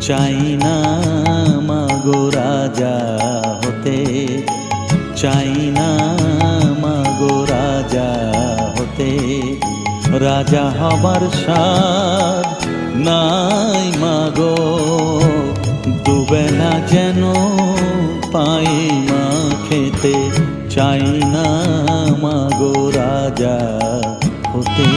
চাই না মাগো রাজা হতে, চাই না মাগো রাজা হতে। রাজা হবার স্বাদ নাই মাগো, দুবেলা যেন পাই মা খেতে। চাই না মাগো রাজা হতে।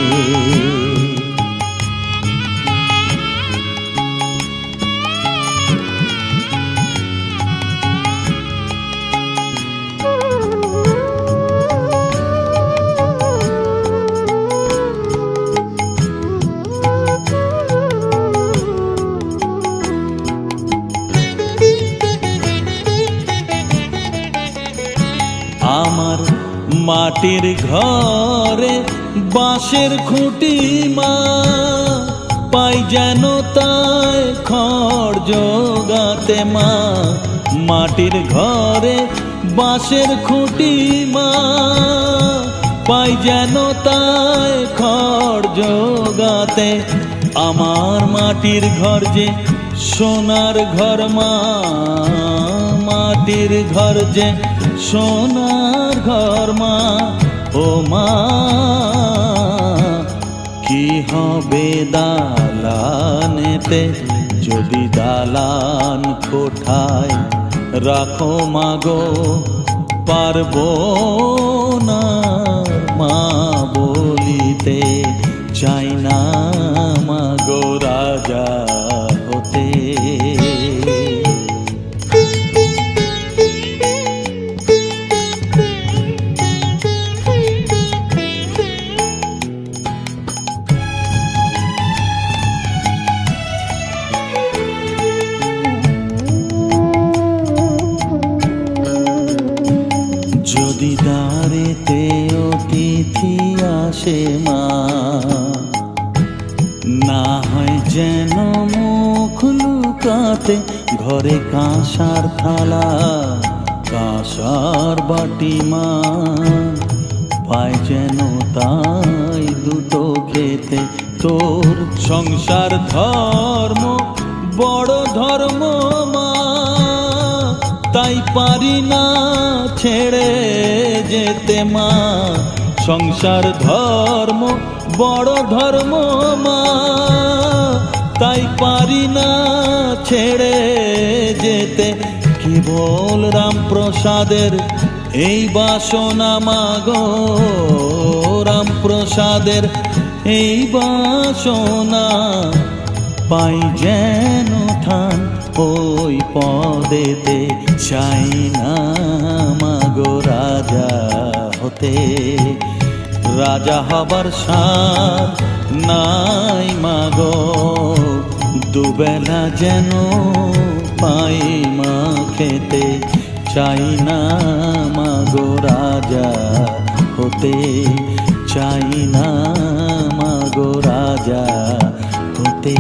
আমার মাটির ঘরে বাঁশের খুঁটি মা, পাই যেন তাই খড় জোগাতে মা। মাটির ঘরে বাঁশের খুঁটি মা, পাই যেন তাই খড় জোগাতে। আমার মাটির ঘর যে সোনার ঘর মা, মাটির ঘর যে সোনার ঘর মা। ও মা কি হবে দালানেতে, যদি দালান কোঠায় রাখো মাগো পারবো না মা বলিতে। চাই না মাগো রাজা হতে। যদি দ্বারেতে অতিথি আসে মা, না হয় যেন মুখ লুকাতে। ঘরে কাঁসার থালা কাঁসার বাটি মা, পায় যেন তাই দুটো খেতে। তোর সংসার ধর্ম বড় ধর্ম মা, তাই পারি না ছেড়ে যেতে মা। সংসার ধর্ম বড় ধর্ম মা, তাই পারি না ছেড়ে যেতে। কেবল রামপ্রসাদের এই বাসনা মাগো, রামপ্রসাদের এই বাসনা। পাই যেন থান ওই পদেতে। চাই না মাগো রাজা হতে, রাজা হবার স্বাদ নাই মাগো, দুবেলা যেন পাই মা খেতে। চাই না মাগো রাজা হতে, চাই না মাগো রাজা হতে।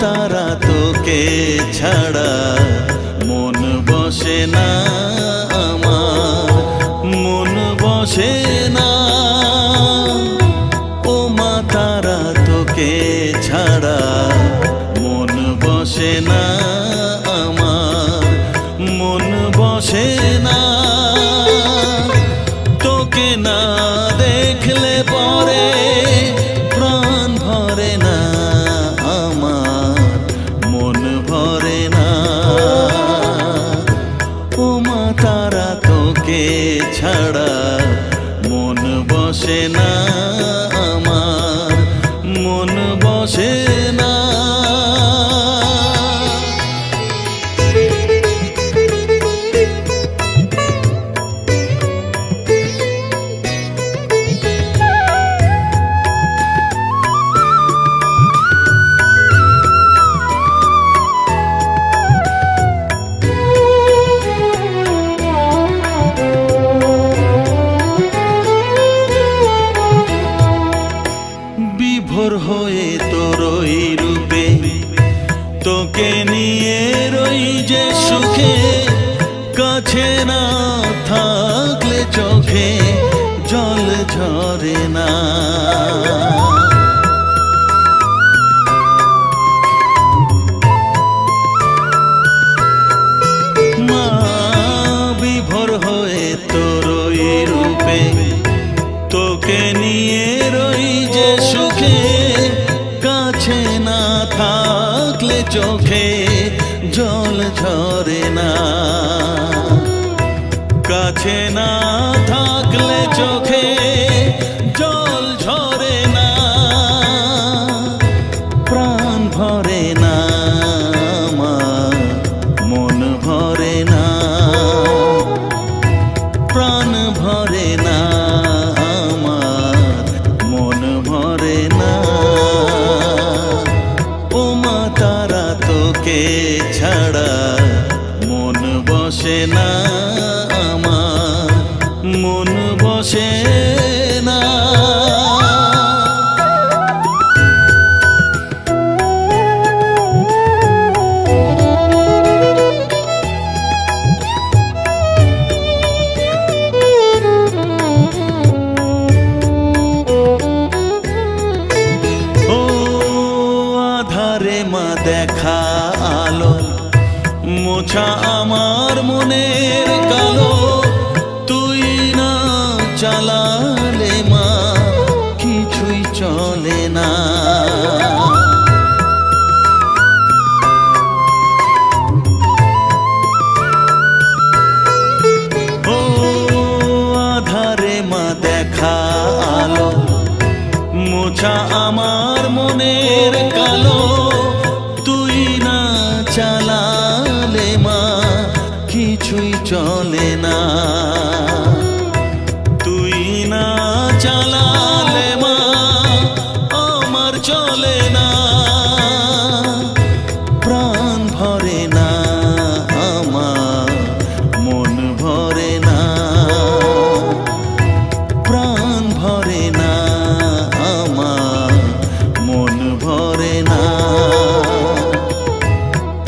তারা তোকে ছাড়া মন বসে না আমার, মন বসে না। ও মা তারা তোকে ছাড়া মন বসে না আমার, মন বসে না। তোকে না দেখলে পরে প্রাণ ভরে না, ছাড়া মন বসে না আমার, মন বসে না। বিভোর হয়ে তোরই রূপে, তোকে নিয়ে রই যে সুখে, কাছে না থাকলে চোখে জল ঝরে না। মা বিভোর হয়ে তোরই রূপে, তোকে নিয়ে রই যে সুখে, কাছে না থাকলে চোখে জল ঝরে না। কাছে না থাকলে চোখে জল ঝরে না, প্রাণ ভরে না আমার, মন ভরে না, প্রাণ ভরে না আমার, মন ভরে না। ও মা তারা তোকে ছাড়া মন বসে না আমার, মন বসে না। ও আধারে মা দেখা আলো, মোছা আমার মনের কালো, তুই না চালালে মা কিছুই চলে না। ও আধারে মা দেখা আলো, মোছা আমার মনের কালো, তুই না চালালে মা কিছুই চলে না। তুই না চালালে মা আমার চলে না, প্রাণ ভরে না আমার, মন ভরে না, প্রাণ ভরে না আমার, মন ভরে না।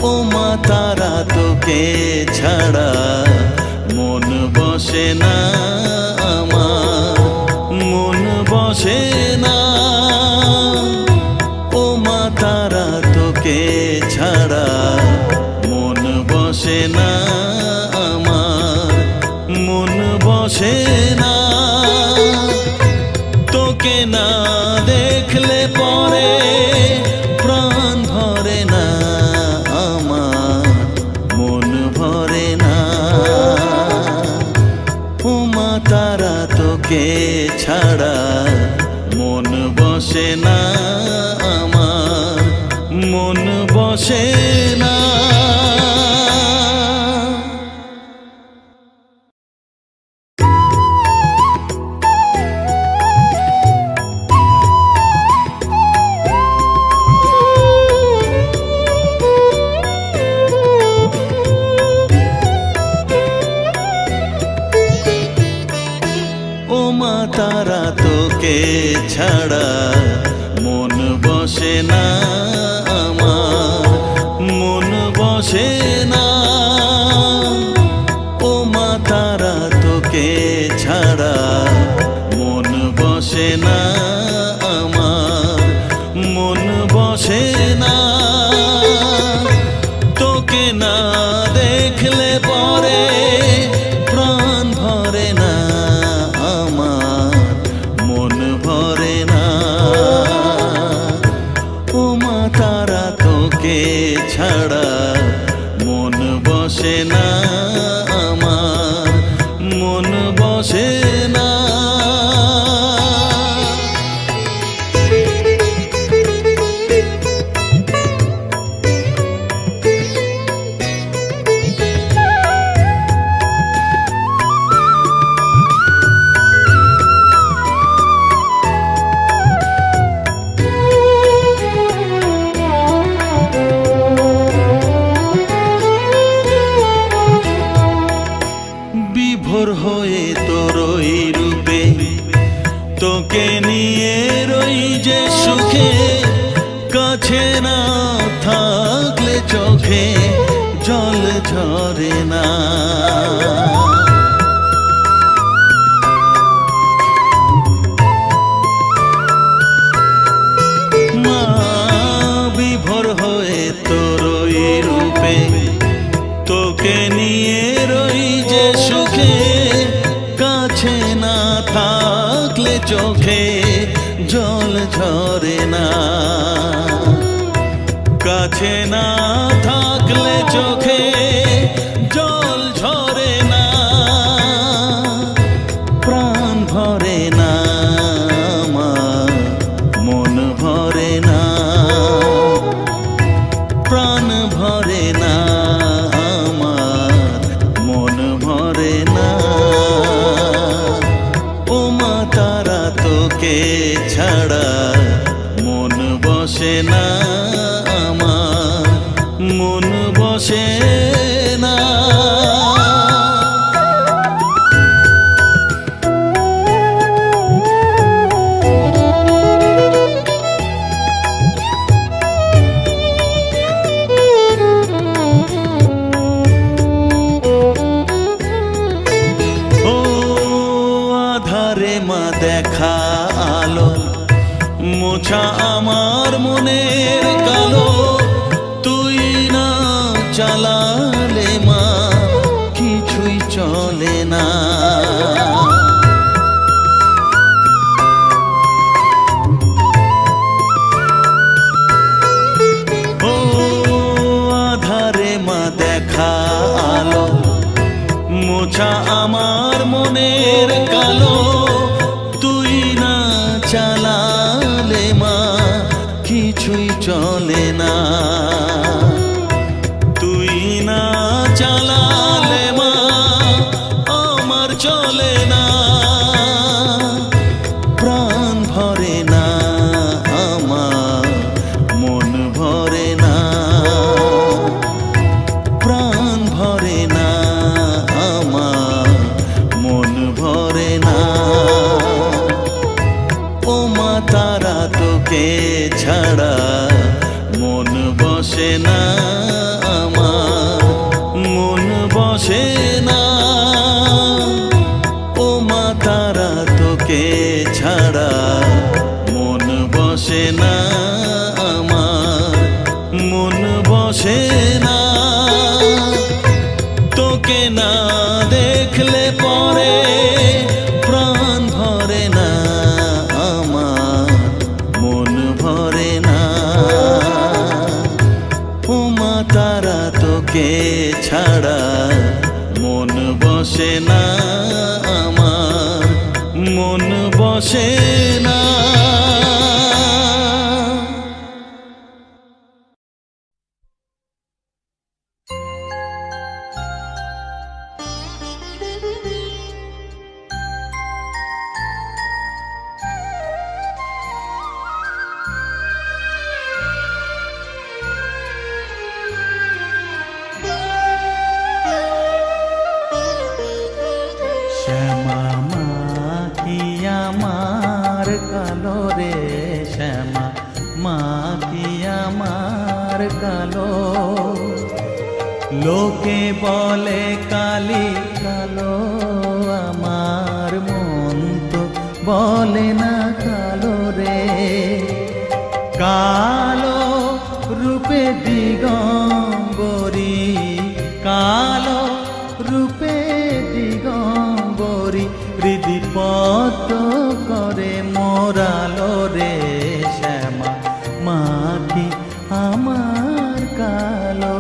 ও মা তারা তোকে ছাড়া মন বসে না আমার, মন বসে না। ও মা তারা তোকে ছাড়া মন বসে না আমার, মন বসে না। তোকে না দেখলে পরে প্রাণ ভরে না আমার, মন ভরে না। ও মা তারা তোকে ছাড়া মন বসে না আমার, মন বসে না। ও মা তারা তোকে ছাড়া মন বসে না আমার, মন বসে না। ও মা তারা তোকে ছাড়া মন বসে না আমার, মন বসে না। তোকে না দেখলে পরে প্রাণ ভরে না আমার, মন ভরে না। ও মা তারা তোকে ছাড়া মন বসে না আমার, মন বসে না। কাছে না থাকলে চোখে জল ঝরে না। মা বিভোর হয়ে তোর ওই রূপে, তোকে নিয়ে রই যে সুখে, কাছে না থাকলে চোখে জল ঝরে না। কাছে না থাকলে চোখে জল ঝরে না, প্রাণ ভরে না আমার, মন ভরে না, প্রাণ ভরে না আমার, মন ভরে না। ও মা তারা তোকে ছাড়া মন বসে না আমার, মন বসে না। ও আধারে মা দেখা আলো, মোছা আমার মনের কালো, তুই না চালালে মা কিছুই চলে না। ও আধারে মা দেখা আলো, মোছা আমার মনের কালো, তুই না চালালে মা কিছুই চলে না। তুই না চালালে মা আমার চলে না, প্রাণ ভরে না আমার, মন ভরে না, প্রাণ ভরে না আমার, মন ভরে না। ও মা তারা তোকে ছাড়া মন বসে না আমার, মন বসে না। ও মা তারা তোকে ছাড়া মন বসে না আমার, মন বসে না। তোকে না দেখলে পরে প্রাণ ভরে না আমার, মন ভরে না। ও মা তারা তোকে ছাড়া মন বসে না আমার, মন বসে না। শ্যামা মা কি আমার কালো রে, শ্যামা মা কি আমার কালো। লোকে বলে কালি কালো, আমার মন তো বলে না কালো রে। কালো রূপে দিগম্বরী, কালো রূপে দিগম্বরী, হৃদিপত করে মোরালো রে। শ্যামা মা কি আমার কালো।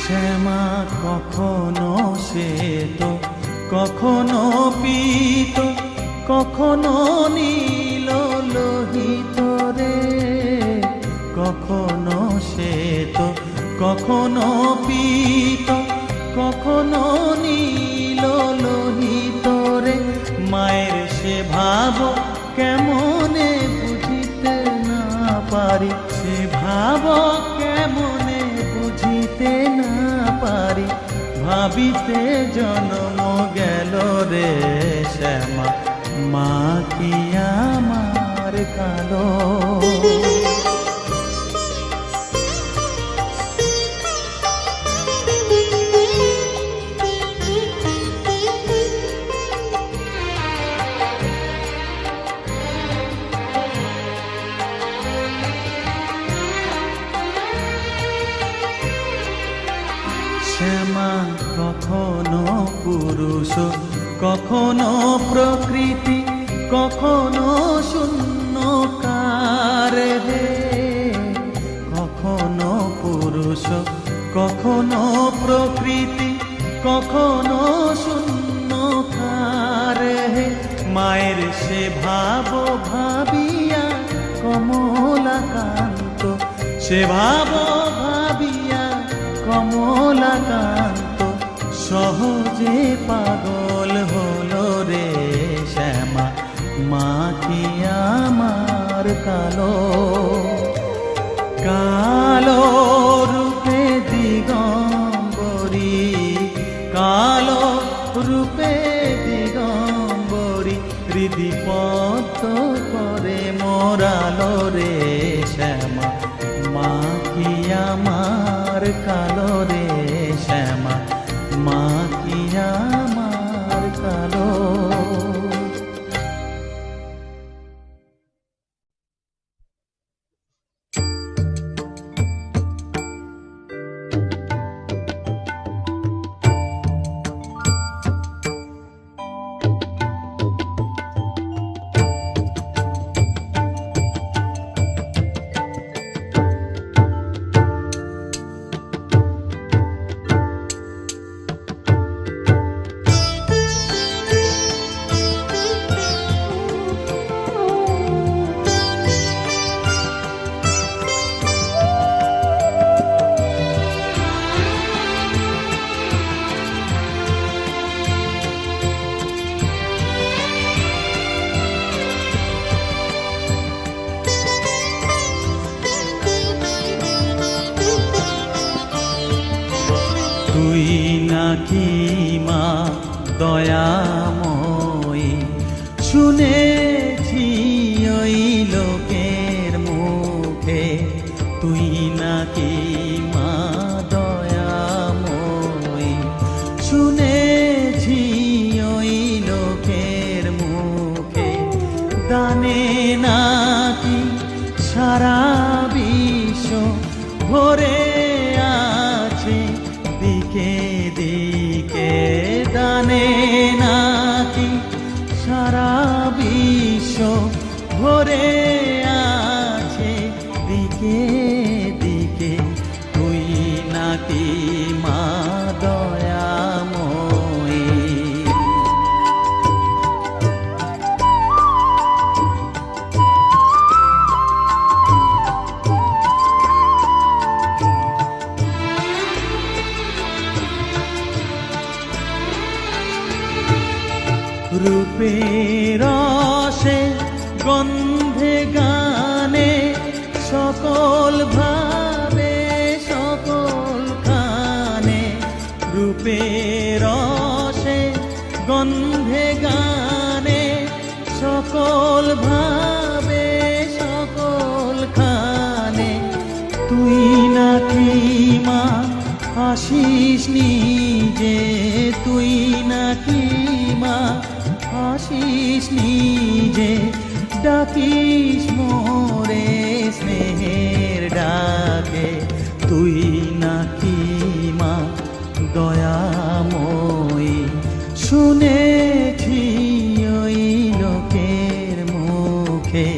শ্যামা কখনো শ্বেত, কখনো পীত, কখনো নীল লোহিত রে। কখনো শ্বেত, কখনো পীত, কখনো নীল লোহিত রে। মায়ের সেবা ভাবিতে জন্ম গেল রে শ্যামা, মা কি আমার কালো। শ্যামা কখনো পুরুষ, কখনো প্রকৃতি, কখনো শূন্যকার হে। কখনো পুরুষ, কখনো প্রকৃতি, কখনো শূন্যকার হে। মায়ের সে ভাব ভাবিয়া কমলাকান্ত, সে ভাব ভাবিয়া কমলাকান্ত সহজে পাগল হলো রে শ্যামা, মা কি আমার কালো। কালো রূপে দিগম্বরী, কালো রূপে দিগম্বরী, হৃদি পদ্ম করে মোরালো রে শ্যামা, মা কি আমার কালো রে শ্যামা, মা কি আমার কালো। তুই নাকি মা দয়াময়ী, শুনেছি ওই লোকের মুখে, তুই নাকি মা দয়াময়ী, শুনেছি ওই লোকের মুখে। দানে নাকি সারা বিশ্ব ভরে আছে দিকে দিকে, দানে নাকি সারা বিশ্ব ভরে আছে দিকে দিকে, তুই নাকি মা দয়াময়ী। রূপের রসে গন্ধে গানে সকল ভাবে সকল খানে, রূপের রসে গন্ধে গানে সকল ভাবে সকল খানে, তুই নাকি মা আসিস নিজে, তুই নাকি মা আসিস নিজে, ডাকিস মোরে স্নেহের ডাকে, তুই নাকি মা দয়াময়ী, শুনেছি ওই লোকের মুখে,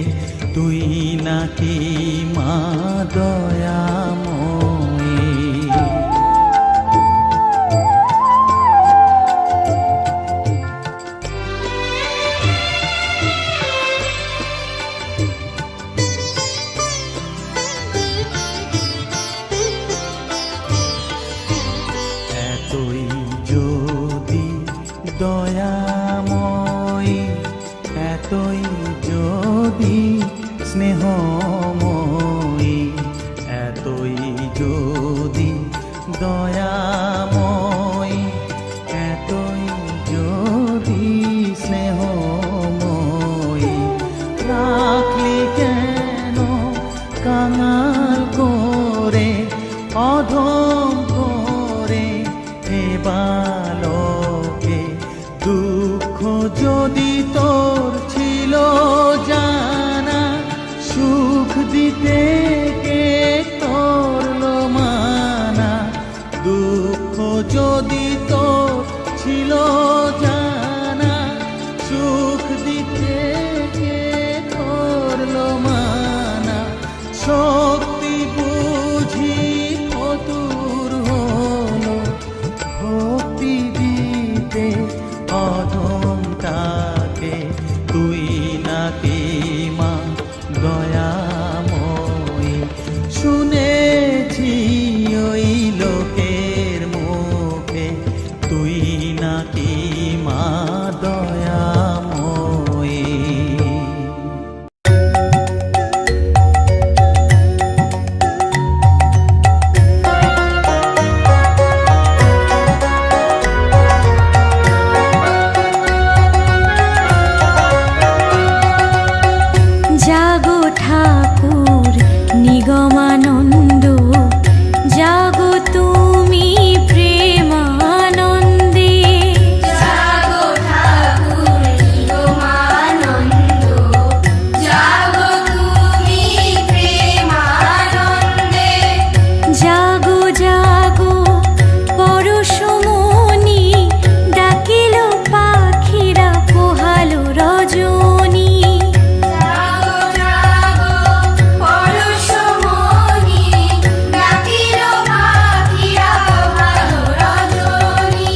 তুই নাকি মা দয়াময়ী। এতই যদি দয়াময়ী, এতই যদি স্নেহময়ী, এতই যদি দয়াময়ী, বালকে। দুঃখ যদি তোর ছিল জানা, সুখ দিতে কে করলো মানা। দুঃখ যদি তোর ছিল জানা, সুখ দিতে কে করলো মানা। শক্তি বুঝি ফতুর হলো, ভক্তি দিতে অধমটাকে। তুই নাকি মা দয়াময়ী, শুনেছি ওই লোকের মুখে, তুই নাকি মা দয়াময়ী। জাগো ঠাকুর নিগমানন্দ, জাগো তুমি প্রেমানন্দে। জাগো ঠাকুর নিগমানন্দ, জাগো তুমি প্রেমানন্দে। জাগো জাগো পরশমণি, ডাকিল পাখিরা পোহালো রজনী। জাগো জাগো পরশমণি, ডাকিল পাখিরা ভালো রজনী।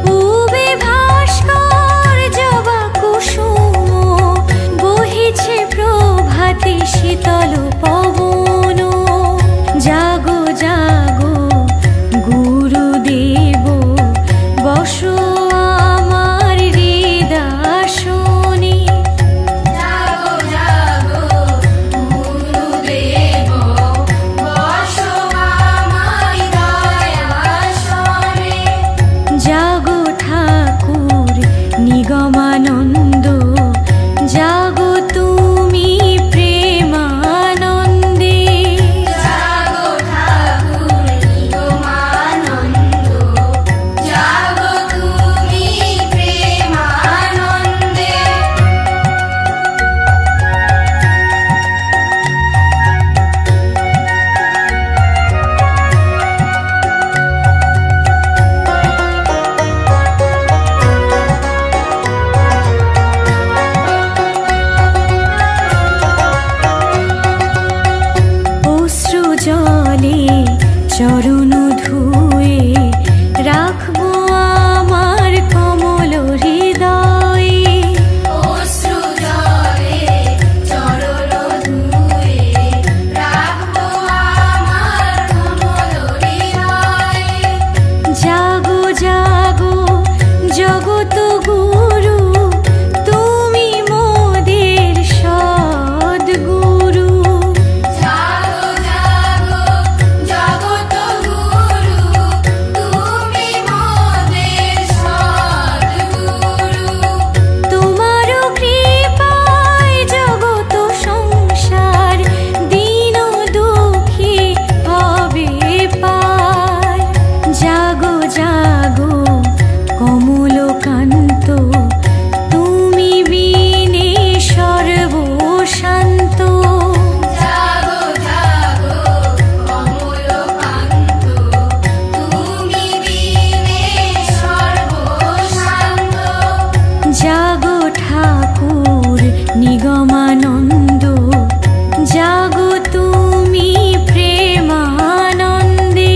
পূবে ভাস্কর জবা কুসুম, বহিছে প্রভাতে শীতল পবন। জাগো জাগো গুরুদেব, বসো আমার হৃদয়াসনে। জাগো জাগো গুরুদেব, বসো আমার দয়াসনে। জাগো ঠাকুর নিগমানন্দ, জাগো তুমি প্রেমানন্দে। জাগো ঠাকুর নিগমানন্দ, জাগো তুমি প্রেমানন্দে। অশ্রু জলে চরণ ধুয়ে, রাখবো আমার কমল হৃদয়ে। অশ্রু জলে চরণ ধুয়ে, রাখবো আমার কমল হৃদয়ে। জাগো জাগো জগত গুরু, তুমি মোদের সদ্গুরু। জাগো জাগো জগত গুরু, তুমি মোদের সদ্গুরু। তোমার কৃপায় জগত সংসার, দীন দুঃখী হবে পার। জাগো জাগো কমলকান্ত, তুমি বিনে সর্বশান্ত। জাগো জাগো কমলকান্ত, তুমি বিনে সর্বশান্ত। জাগো ঠাকুর নিগমানন্দ, জাগো তুমি প্রেমানন্দে।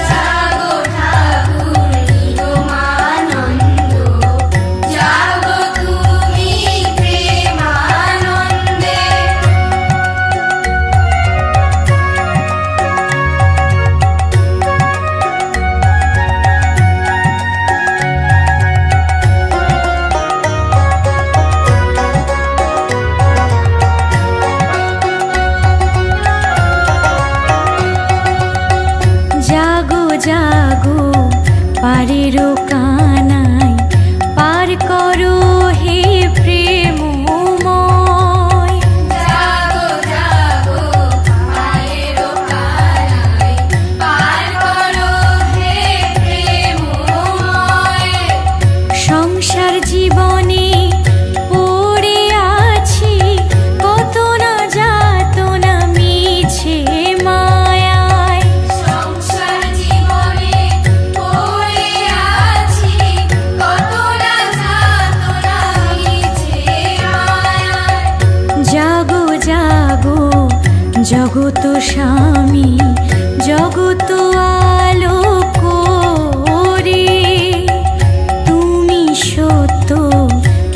জাগো ঠাকুর নিগমানন্দ, স্বামী জগত আলো করে। তুমি সত্য,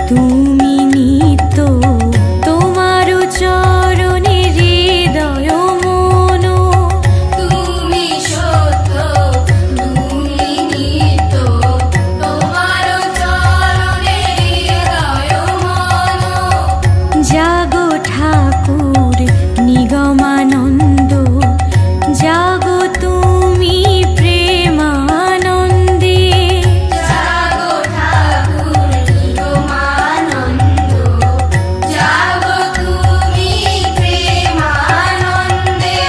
তুমি নিত্য, তোমার চরণে হৃদয় মন। তুমি সত্য, তুমি নিত্য, তোমার চরণে হৃদয় মন। জাগো ঠাকুর নিগমানন্দ, জাগো তুমি প্রেমানন্দে। জাগো ঠাকুর নিগমানন্দ, জাগো তুমি প্রেমানন্দে।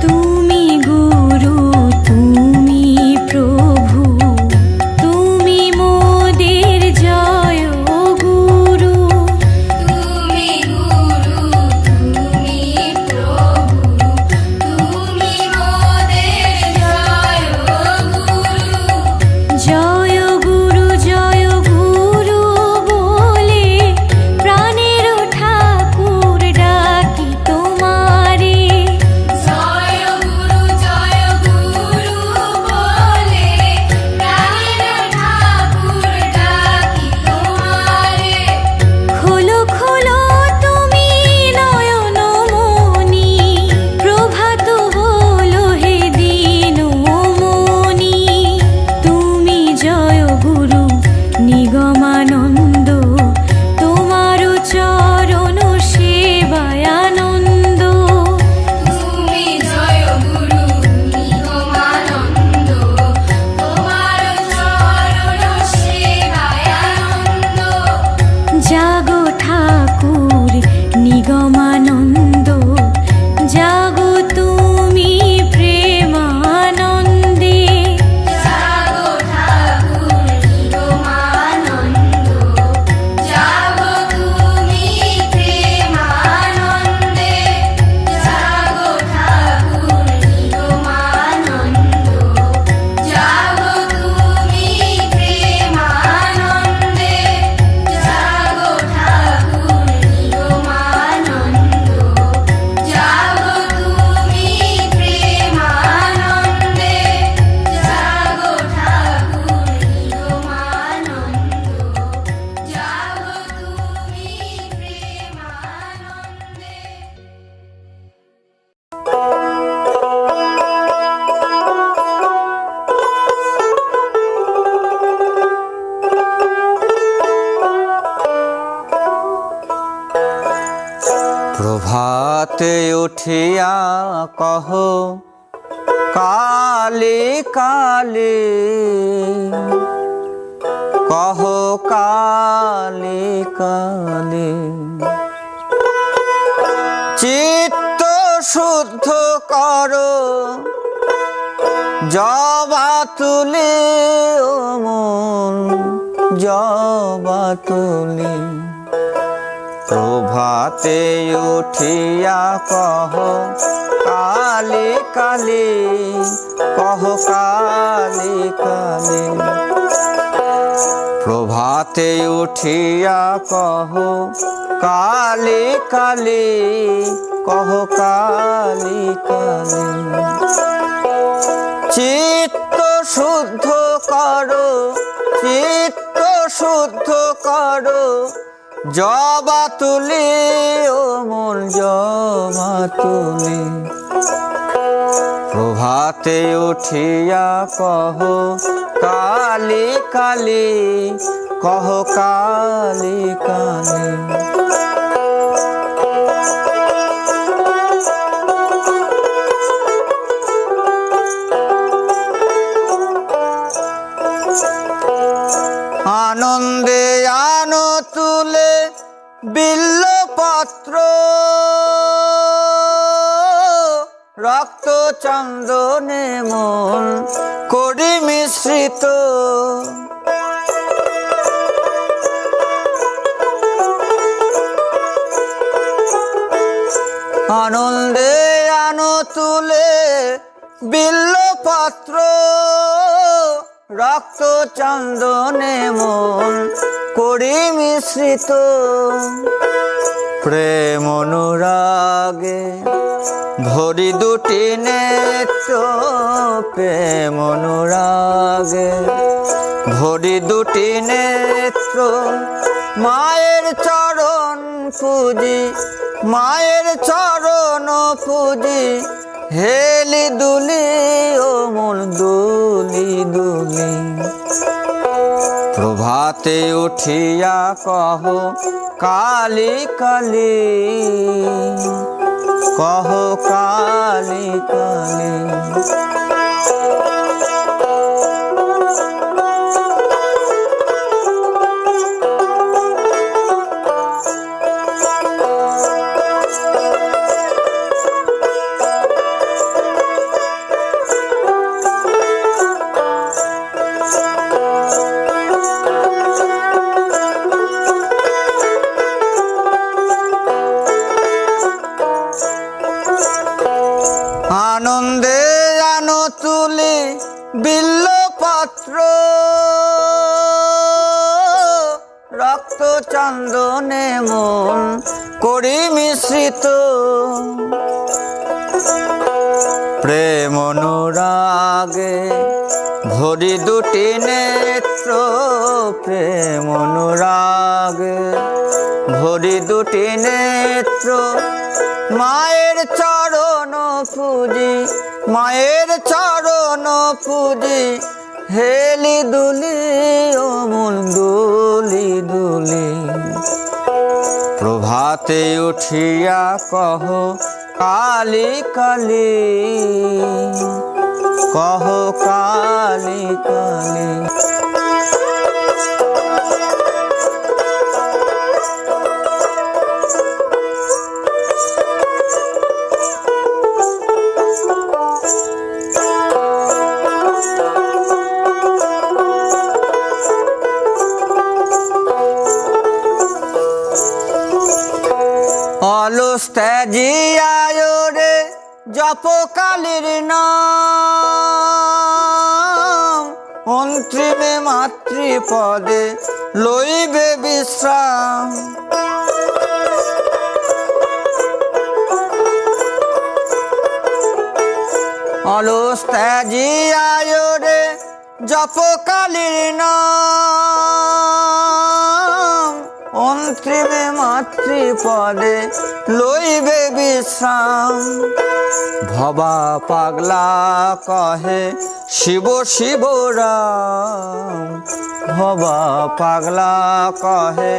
তুমি গুরু, তুমি প্রভু, তুমি মোদের জয় গুরু। তুমি গুরু, তুমি প্রভু, তুমি মোদের জয় গুরু। জয় গুরু বলে প্রাণের ঠাকুর ডাকি তোমারে। জয় গুরু বলে প্রাণের ঠাকুর ডাকি তোমারে। খোলো খোলো তুমি নয়ন মনি, প্রভাত হলো হে দিন মনি। তুমি জয় গুরু নিগমানন্দ, তোমার চরণ সেবায় আনন্দ। তুমি জয় গুরু নিগমানন্দ, তোমার চরণ সেবায় আনন্দ। জাগো ঠাকুর নিগমানন্দ, জাগো তুমি প্রেমানন্দে। জাগো ঠাকুর নিগমানন্দ, জাগো তুমি প্রেমানন্দে। জাগো ঠাকুর নিগমানন্দ, জাগো তুমি প্রেমানন্দে। জাগো ঠাকুর নিগমানন্দ, জাগো তুমি প্রেমানন্দে। জাগো ঠাকুর নিগমানন্দ, জাগো তুমি প্রভাতে উঠিয়া কহ কালে কালে, কহ কালে কালে। চিত্ত শুদ্ধ করো জবা তুলে, ও মন জবা তুলে। প্রভাতে উঠিয়া কহ কালে কালে, কহ কালে কালে। প্রভাতে উঠিয়া কহ কালে কালে, কহ কালে কালে। চিত্ত শুদ্ধ করো, চিত্ত শুদ্ধ করো জবা তুলে, ও মন জবা তুলে। প্রভাতে উঠিয়া কহ কালে কালে, কহ কালে কালে। আনন্দে আনো তুলে বিল্লপত্র, রক্ত চন্দনে মন করি মিশ্রিত। আনন্দে আনো তুলে বিল্লপত্র, রক্ত চন্দনে মন করি মিশ্রিত। প্রেম অনুরাগে ভরি দুটি নেত্র, প্রেম অনুরাগে ভরি দুটি নেত্র। মায়ের চরণ পুজি, মায়ের চরণ পুজি, হেলি দুলি ও মন দুলি দুলি। প্রভাতে উঠিয়া কহ কালী কালী, কহ কালী কালী। আনন্দে আনো তুলি বিল্লপত্র, রক্ত চন্দনে মন করি মিশ্রিত। প্রেম অনুরাগে ভরি দুটি নেত্র, প্রেম অনুরাগে ভরি দুটি নেত্র। মায়ের চরণ পুজি, মায়ের চরণ পুজি, হেলি দুলি ও মন দুলি দুলি। প্রভাতে উঠিয়া কহ কালী কালী, কহ কালী কালী। অলস ত্যাজিয়ায় রে জপ কালীর নাম, অন্তিমে মাতৃপদে লইবে বিশ্রাম। অলস ত্যাজিয়ায় রে জপ কালীর নাম, অন্তিমে মাতৃপদে লইবে বিশ্রাম। ভবা পাগলা কহে শিব শিব রাম, ভবা পাগলা কহে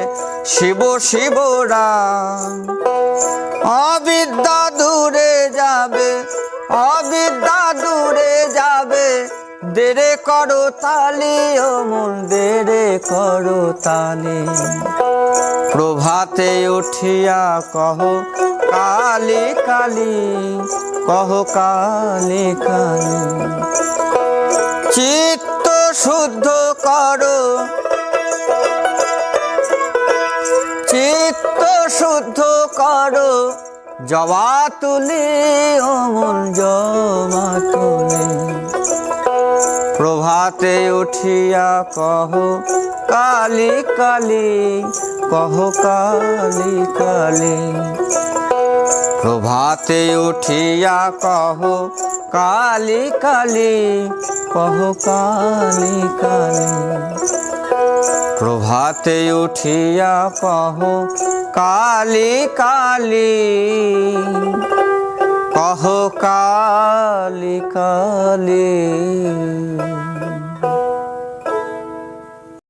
শিব শিব রাম। অবিদ্যা দূরে যাবে, অবিদ্যা দূরে যাবে, দেরে করো তালি ও মন দেরে করো তালি। প্রভাতে উঠিয়া কহ কালী কালী, কহ কালী কালী। চিত্ত শুদ্ধ করো, চিত্ত শুদ্ধ করো, জবা তুলি ও মন জবা তুলি। প্রভাতে উঠিয়া কহ কালী কালী, কহ কালী কালী। প্রভাতে উঠিয়া কহ কালী কালী, কহ কালী কালী। প্রভাতে উঠিয়া কহ কালী কালী, কহ কালী কালী।